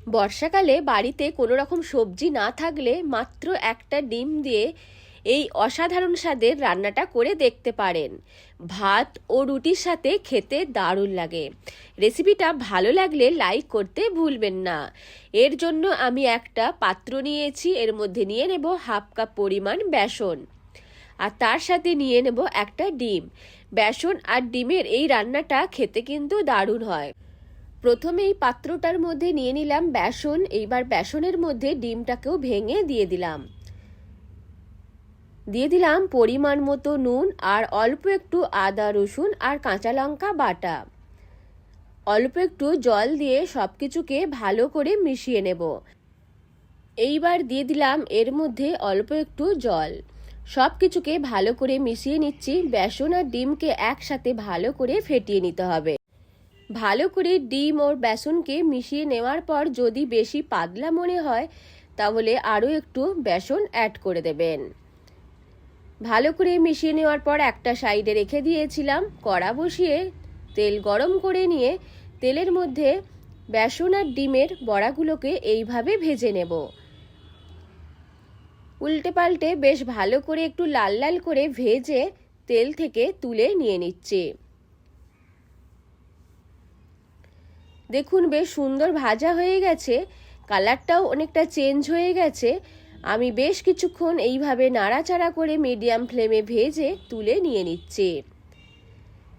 বর্ষাকালে বাড়িতে কোনো রকম সবজি না থাকলে মাত্র একটা ডিম দিয়ে এই অসাধারণ স্বাদের রান্নাটা করে দেখতে পারেন। ভাত ও রুটির সাথে খেতে দারুণ লাগে। রেসিপিটা ভালো লাগলে লাইক করতে ভুলবেন না। এর জন্য আমি একটা পাত্র নিয়েছি, এর মধ্যে নিয়ে নেব হাফ কাপ পরিমাণ বেসন, আর তার সাথে নিয়ে নেব একটা ডিম। বেসন আর ডিমের এই রান্নাটা খেতে কিন্তু দারুণ হয়। প্রথমে এই পাত্রটার মধ্যে নিয়ে নিলাম বেসন। এইবার বেসনের মধ্যে ডিমটাকেও ভেঙে দিয়ে দিলাম পরিমাণ মতো নুন আর অল্প একটু আদা রসুন আর কাঁচা লঙ্কা বাটা। অল্প একটু জল দিয়ে সবকিছুকে ভালো করে মিশিয়ে নেব। এইবার দিয়ে দিলাম এর মধ্যে অল্প একটু জল। সবকিছুকে ভালো করে মিশিয়ে নিচ্ছি। বেসন আর ডিমকে একসাথে ভালো করে ফেটিয়ে নিতে হবে। ভালো করে ডিম ও বেসনকে মিশিয়ে নেওয়ার পর যদি বেশি পাতলা মনে হয় তাহলে আরও একটু বেসন অ্যাড করে দেবেন। ভালো করে মিশিয়ে নেওয়ার পর একটা সাইডে রেখে দিয়েছিলাম। কড়া বসিয়ে তেল গরম করে নিয়ে তেলের মধ্যে বেসন আর ডিমের বড়াগুলোকে এইভাবে ভেজে নেব। উল্টে পাল্টে বেশ ভালো করে একটু লাল লাল করে ভেজে তেল থেকে তুলে নিয়ে নিচ্ছি। দেখুন বেশ সুন্দর ভাজা হয়ে গেছে, কালারটাও অনেকটা চেঞ্জ হয়ে গেছে। আমি বেশ কিছুক্ষণ এইভাবে নাড়াচাড়া করে মিডিয়াম ফ্লেমে ভেজে তুলে নিয়ে নিচ্ছি।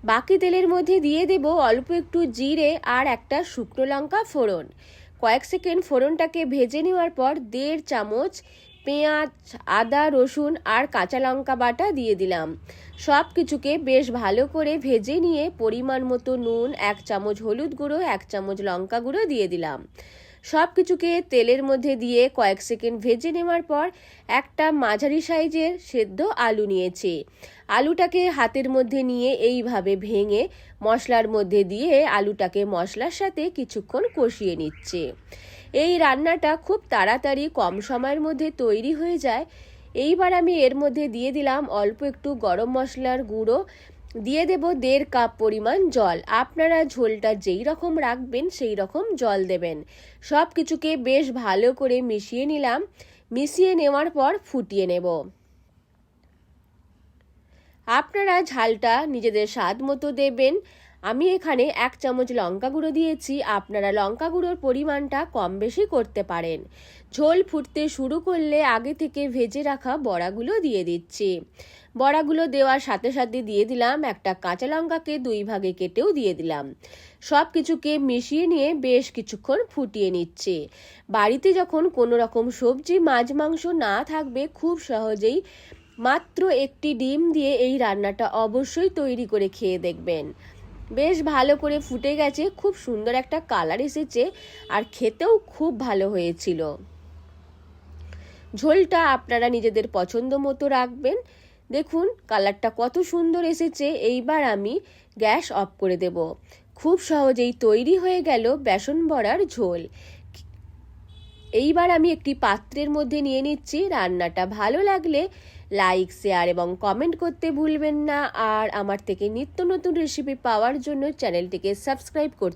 বাকি তেলের মধ্যে দিয়ে দেব অল্প একটু জিরে আর একটা শুকনো লঙ্কা ফোড়ন। কয়েক সেকেন্ড ফোড়নটাকে ভেজে নেওয়ার পর 1.5 চামচ পেঁয়াজ, আদা রসুন আর কাঁচা লঙ্কা বাটা দিয়ে দিলাম। সব কিছুকে বেশ ভালো করে ভেজে নিয়ে পরিমাণ মতো নুন, 1 চামচ হলুদ গুঁড়ো, 1 চামচ লঙ্কা গুঁড়ো দিয়ে দিলাম। সব কিছুকে তেলের মধ্যে দিয়ে কয়েক সেকেন্ড ভেজে নেওয়ার পর একটা মাঝারি সাইজের সেদ্ধ আলু নিয়েছি। আলুটাকে হাতের মধ্যে নিয়ে এইভাবে ভেঙে মশলার মধ্যে দিয়ে আলুটাকে মশলার সাথে কিছুক্ষণ কষিয়ে নিচ্ছে। এই রান্নাটা খুব তাড়াতাড়ি কম সময়ের মধ্যে তৈরি হয়ে যায়। এইবার আমি এর মধ্যে দিয়ে দিলাম অল্প একটু গরম মশলার গুঁড়ো, দিয়ে দেব 1.5 কাপ পরিমাণ জল। আপনারা ঝোলটা যেই রকম রাখবেন সেই রকম জল দেবেন। সব কিছুকে বেশ ভালো করে মিশিয়ে নিলাম। মিশিয়ে নেওয়ার পর ফুটিয়ে নেব। আপনারা ঝালটা নিজেদের স্বাদ মতো দেবেন। আমি এখানে 1 চামচ লঙ্কা গুঁড়ো দিয়েছি, আপনারা লঙ্কা গুঁড়োর পরিমাণটা কম বেশি করতে পারেন। ঝোল ফুটতে শুরু করলে আগে থেকে ভেজে রাখা বড়াগুলো দিয়ে দিচ্ছি। বড়াগুলো দেওয়ার সাথে সাথে দিয়ে দিলাম একটা কাঁচা লঙ্কাকে 2 ভাগে কেটেও দিয়ে দিলাম। সব কিছুকে মিশিয়ে নিয়ে বেশ কিছুক্ষণ ফুটিয়ে নিচ্ছি। বাড়িতে যখন কোনো রকম সবজি মাছ মাংস না থাকবে, খুব সহজেই মাত্র একটি ডিম দিয়ে এই রান্নাটা অবশ্যই তৈরি করে খেয়ে দেখবেন। বেশ ভালো করে ফুটে গেছে, খুব সুন্দর একটা কালার এসেছে আর খেতেও খুব ভালো হয়েছিল। ঝোলটা আপনারা নিজেদের পছন্দ মতো রাখবেন। দেখুন কালারটা কত সুন্দর এসেছে। এইবার আমি গ্যাস অফ করে দেব। খুব সহজেই তৈরি হয়ে গেল বেসন বড়ার ঝোল। এইবার আমি একটি পাত্রের মধ্যে নিয়ে নিচ্ছি। রান্নাটা ভালো লাগলে লাইক, শেয়ার এবং কমেন্ট করতে ভুলবেন না। আর আমার থেকে নিত্য নতুন রেসিপি পাওয়ার জন্য চ্যানেলটিকে সাবস্ক্রাইব করতে